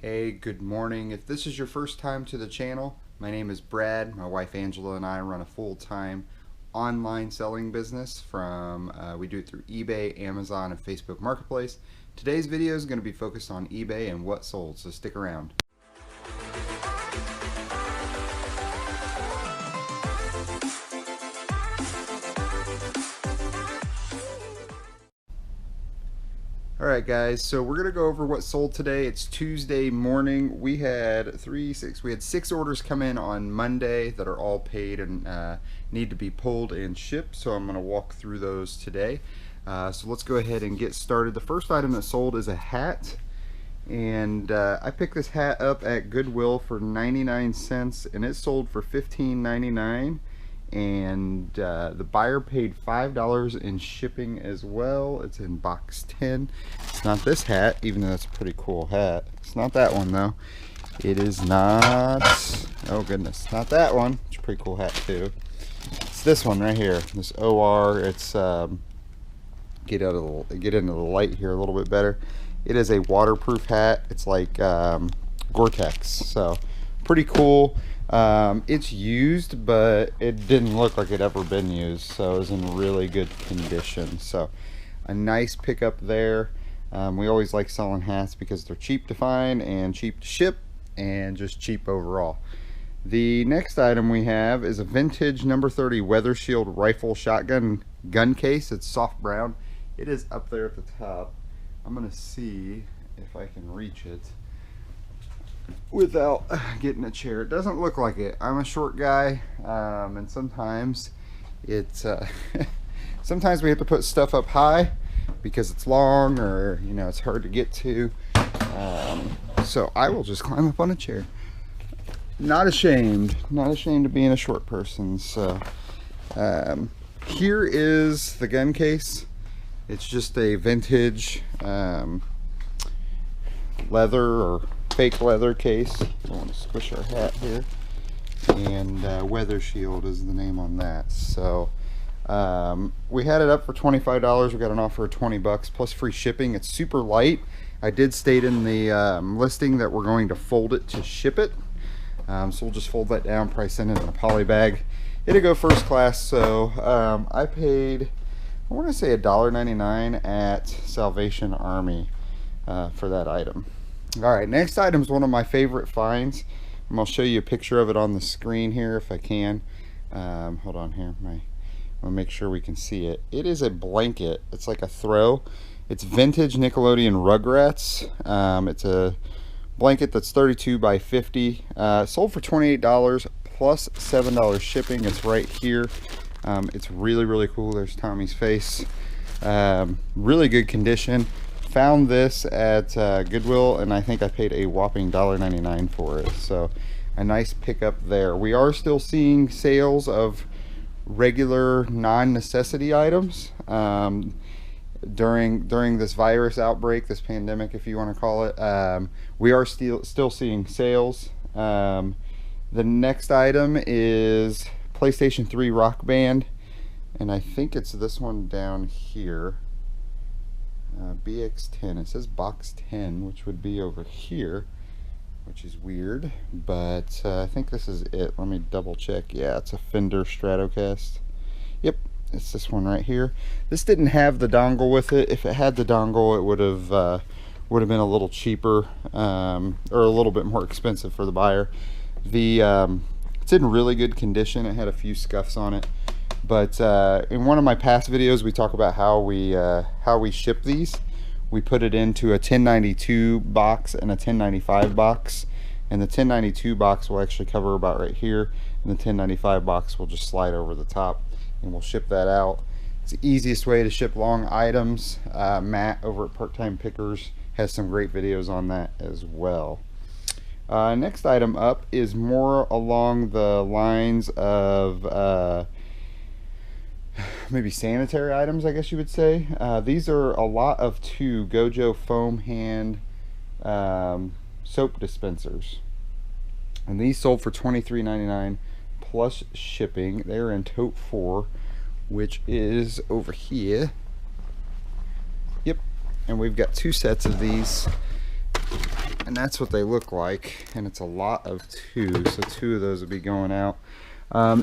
Hey, good morning. If this is your first time to the channel, my name is Brad. My wife Angela and I run a full-time online selling business we do it through eBay, Amazon, and Facebook Marketplace. Today's video is going to be focused on eBay and what sold, so stick around. Alright guys, so we're gonna go over what sold today. It's Tuesday morning. We had 6 orders come in on Monday that are all paid and need to be pulled and shipped, so I'm gonna walk through those today. So let's go ahead and get started. The first item that sold is a hat, and I picked this hat up at Goodwill for 99 cents and it sold for $15.99. And the buyer paid $5 in shipping as well. It's in box 10. It's not this hat, even though that's a pretty cool hat. It's not that one though. It is not, oh goodness, not that one. It's a pretty cool hat too. It's this one right here, this OR. It's get into the light here a little bit better. It is a waterproof hat. It's like Gore-Tex, so pretty cool. It's used, but it didn't look like it ever been used, so it was in really good condition. So a nice pickup there. We always like selling hats because they're cheap to find and cheap to ship and just cheap overall. The next item we have is a vintage number 30 Weather Shield rifle shotgun gun case. It's soft brown. It is up there at the top. I'm gonna see if I can reach it without getting a chair. It doesn't look like it. I'm a short guy, and sometimes it's sometimes we have to put stuff up high because it's long, or you know, it's hard to get to. So I will just climb up on a chair. Not ashamed of being a short person. So here is the gun case. It's just a vintage leather or fake leather case. I want to squish our hat here, and Weather Shield is the name on that. So we had it up for $25. We got an offer of $20 plus free shipping. It's super light. I did state in the listing that we're going to fold it to ship it, so we'll just fold that down, probably send it in a poly bag. It'll go first class. So I paid, I want to say $1.99 at Salvation Army for that item. Alright, next item is one of my favorite finds. I'm going to show you a picture of it on the screen here if I can. Hold on here. I'll make sure we can see it. It is a blanket. It's like a throw. It's vintage Nickelodeon Rugrats. It's a blanket that's 32 by 50. Sold for $28 plus $7 shipping. It's right here. It's really, really cool. There's Tommy's face. Really good condition. Found this at Goodwill, and I think I paid a whopping $1.99 for it. So a nice pickup there. We are still seeing sales of regular non-necessity items during this virus outbreak, this pandemic, if you want to call it. We are still seeing sales. The next item is PlayStation 3 Rock Band, and I think it's this one down here. BX10. It says box 10, which would be over here, which is weird, but I think this is it. Let me double check. Yeah, it's a Fender Stratocaster. Yep, it's this one right here. This didn't have the dongle with it. If it had the dongle, it would have been a little cheaper, or a little bit more expensive for the buyer. It's in really good condition. It had a few scuffs on it. But in one of my past videos, we talk about how we ship these. We put it into a 1092 box and a 1095 box, and the 1092 box will actually cover about right here, and the 1095 box will just slide over the top, and we'll ship that out. It's the easiest way to ship long items. Matt over at Part Time Pickers has some great videos on that as well. Next item up is more along the lines of maybe sanitary items, I guess you would say. These are a lot of Gojo foam hand soap dispensers, and these sold for $23.99 plus shipping. They're in tote 4, which is over here. Yep, and we've got 2 sets of these. and that's what they look like, and it's a lot of 2, so 2 of those will be going out.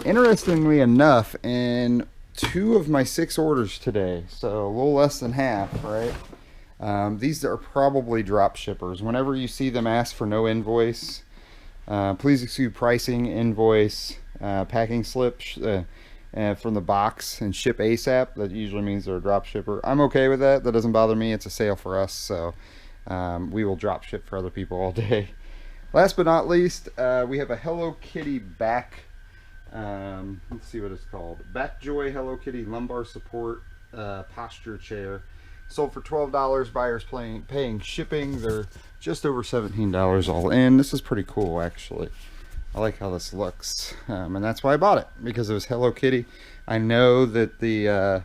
Interestingly enough, in 2 of my 6 orders today, so a little less than half, right? These are probably drop shippers. Whenever you see them ask for no invoice, please exclude pricing, invoice, packing slip from the box, and ship ASAP, that usually means they're a drop shipper. I'm okay with that. That doesn't bother me. It's a sale for us, so we will drop ship for other people all day. Last but not least, we have a Hello Kitty back, let's see what it's called. Backjoy Hello Kitty lumbar support posture chair. Sold for $12. Buyers paying shipping. They're just over $17 all in. This is pretty cool, actually. I like how this looks, and that's why I bought it, because it was Hello Kitty. I know that the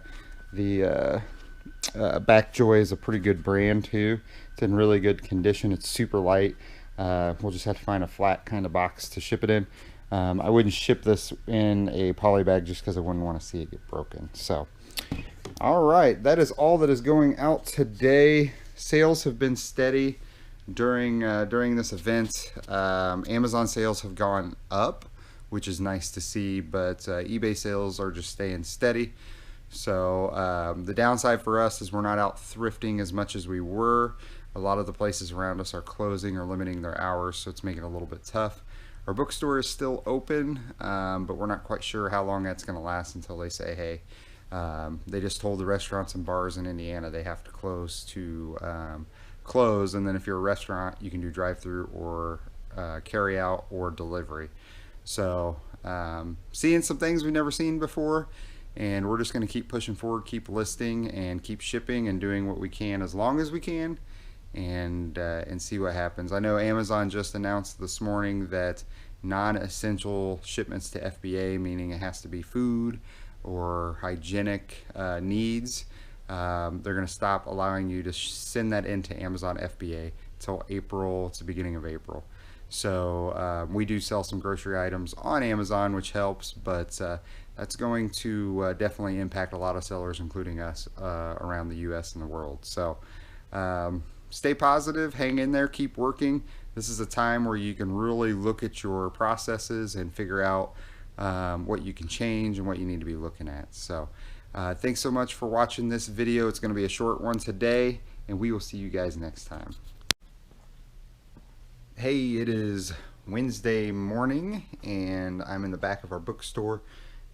Backjoy is a pretty good brand too. It's in really good condition. It's super light. We'll just have to find a flat kind of box to ship it in. I wouldn't ship this in a poly bag just because I wouldn't want to see it get broken. So, all right, that is all that is going out today. Sales have been steady during this event. Amazon sales have gone up, which is nice to see, but eBay sales are just staying steady. So the downside for us is we're not out thrifting as much as we were. A lot of the places around us are closing or limiting their hours, so it's making it a little bit tough. Our bookstore is still open, but we're not quite sure how long that's going to last until they say, hey, they just told the restaurants and bars in Indiana they have to close and then if you're a restaurant, you can do drive-through or carry out or delivery. So seeing some things we've never seen before, and we're just going to keep pushing forward, keep listing, and keep shipping and doing what we can as long as we can, and see what happens. I know Amazon just announced this morning that non-essential shipments to FBA, meaning it has to be food or hygienic needs, they're going to stop allowing you to send that into Amazon FBA until April. It's the beginning of April. So we do sell some grocery items on Amazon, which helps, but that's going to definitely impact a lot of sellers, including us, around the US and the world. So stay positive, hang in there, keep working. This is a time where you can really look at your processes and figure out what you can change and what you need to be looking at. So thanks so much for watching this video. It's going to be a short one today, and we will see you guys next time. Hey, it is Wednesday morning, and I'm in the back of our bookstore,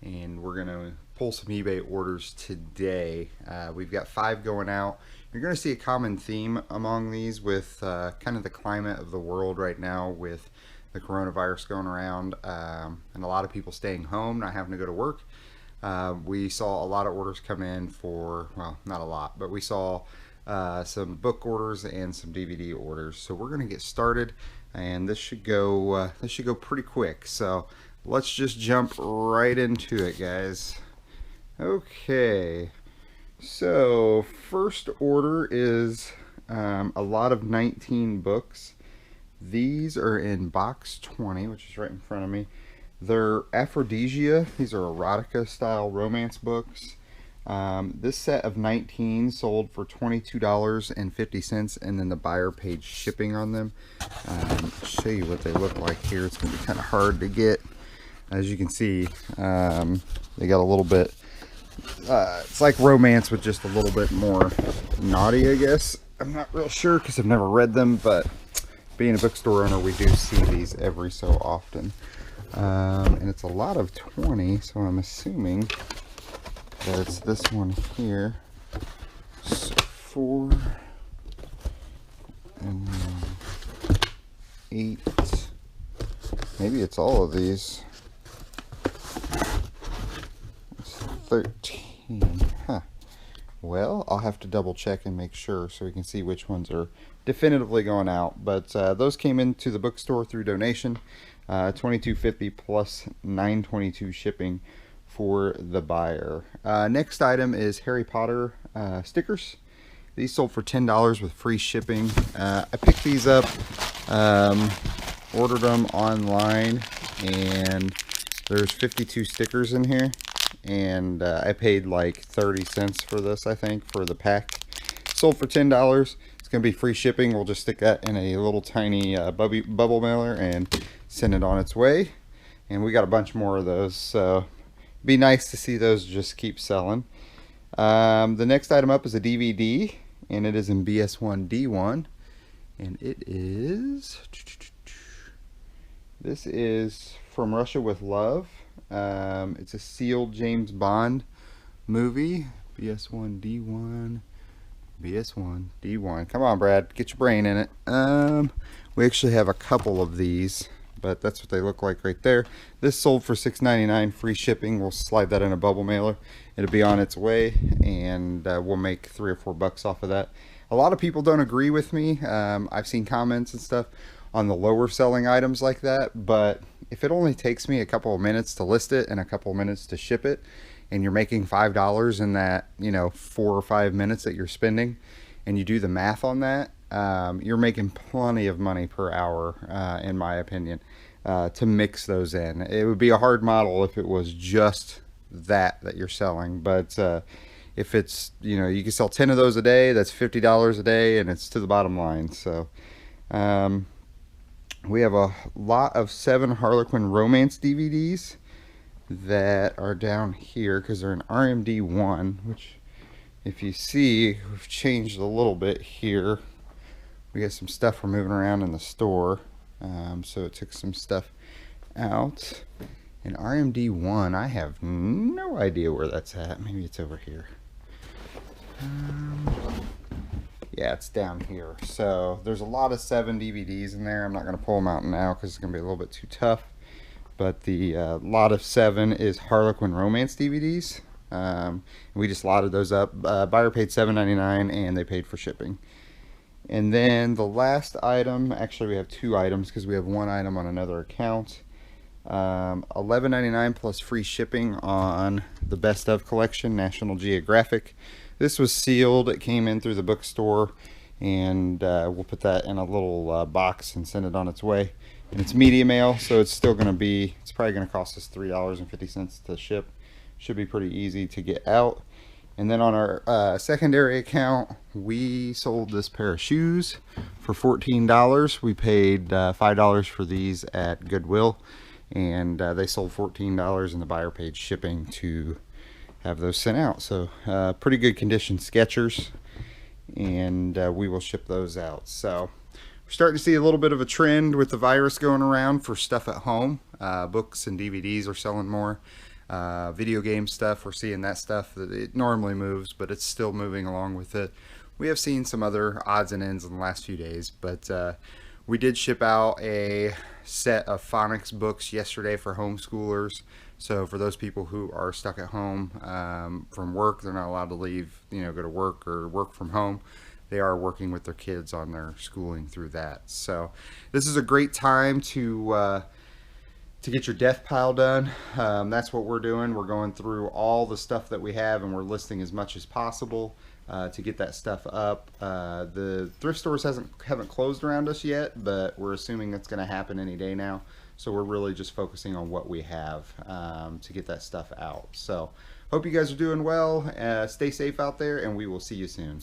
and we're going to pull some eBay orders today. We've got 5 going out. You're going to see a common theme among these with kind of the climate of the world right now, with the coronavirus going around, and a lot of people staying home, not having to go to work. We saw a lot of orders come in for, well, not a lot, but we saw some book orders and some DVD orders. So we're going to get started, and this should go pretty quick. So let's just jump right into it, guys. Okay, so first order is a lot of 19 books. These are in box 20, which is right in front of me. They're Aphrodisia. These are erotica style romance books. This set of 19 sold for $22.50, and then the buyer paid shipping on them. I'll show you what they look like here. It's going to be kind of hard to get. As you can see, they got a little bit, it's like romance with just a little bit more naughty, I guess. I'm not real sure because I've never read them, but being a bookstore owner, we do see these every so often. And it's a lot of 20, so I'm assuming that it's this one here. So 4 and 8. Maybe it's all of these. It's 13. Huh. Well, I'll have to double check and make sure so we can see which ones are definitively going out. But those came into the bookstore through donation. $22.50 plus $9.22 shipping for the buyer. Next item is Harry Potter stickers. These sold for $10 with free shipping. I picked these up, ordered them online, and there's 52 stickers in here, and I paid like 30 cents for this, I think, for the pack. Sold for $10. It's It's going to be free shipping. We'll just stick that in a little tiny bubble mailer and send it on its way. And we got a bunch more of those, so it'd be nice to see those just keep selling. The next item up is a DVD, and it is in BS1D1, and it is, this is From Russia with Love. It's a sealed James Bond movie. BS1D1, BS1D1. Come on, Brad, get your brain in it. We actually have a couple of these, but that's what they look like right there. This sold for $6.99, free shipping. We'll slide that in a bubble mailer. It'll be on its way, and we'll make $3 or $4 off of that. A lot of people don't agree with me. I've seen comments and stuff on the lower selling items like that, but if it only takes me a couple of minutes to list it and a couple of minutes to ship it, and you're making $5 in that, 4 or 5 minutes that you're spending, and you do the math on that, you're making plenty of money per hour, in my opinion, to mix those in. It would be a hard model if it was just that you're selling, but if it's, you can sell 10 of those a day, that's $50 a day, and it's to the bottom line. So we have a lot of 7 Harlequin romance DVDs that are down here because they're in RMD1, which, if you see, we've changed a little bit here. We got some stuff we're moving around in the store, so it took some stuff out. In RMD1, I have no idea where that's at. Maybe it's over here. Yeah, it's down here. So there's a lot of 7 DVDs in there. I'm not going to pull them out now because it's going to be a little bit too tough. But the lot of 7 is Harlequin romance DVDs. We just lotted those up. Buyer paid $7.99 and they paid for shipping. And then the last item, actually we have 2 items because we have 1 item on another account. $11.99 plus free shipping on the Best Of collection, National Geographic. This was sealed. It came in through the bookstore, and we'll put that in a little box and send it on its way. And it's media mail, so it's still going to be, it's probably going to cost us $3.50 to ship. Should be pretty easy to get out. And then on our secondary account, we sold this pair of shoes for $14. We paid $5 for these at Goodwill, and they sold $14, and the buyer paid shipping to have those sent out. So pretty good condition Skechers, and we will ship those out. So we're starting to see a little bit of a trend with the virus going around for stuff at home. Books and DVDs are selling more. Video game stuff, we're seeing that stuff that it normally moves, but it's still moving along with it. We have seen some other odds and ends in the last few days, but we did ship out a set of phonics books yesterday for homeschoolers. So for those people who are stuck at home from work, they're not allowed to leave, go to work or work from home. They are working with their kids on their schooling through that. So this is a great time to get your death pile done. That's what we're doing. We're going through all the stuff that we have, and we're listing as much as possible to get that stuff up. The thrift stores haven't closed around us yet, but we're assuming it's going to happen any day now. So we're really just focusing on what we have to get that stuff out. So hope you guys are doing well. Stay safe out there, and we will see you soon.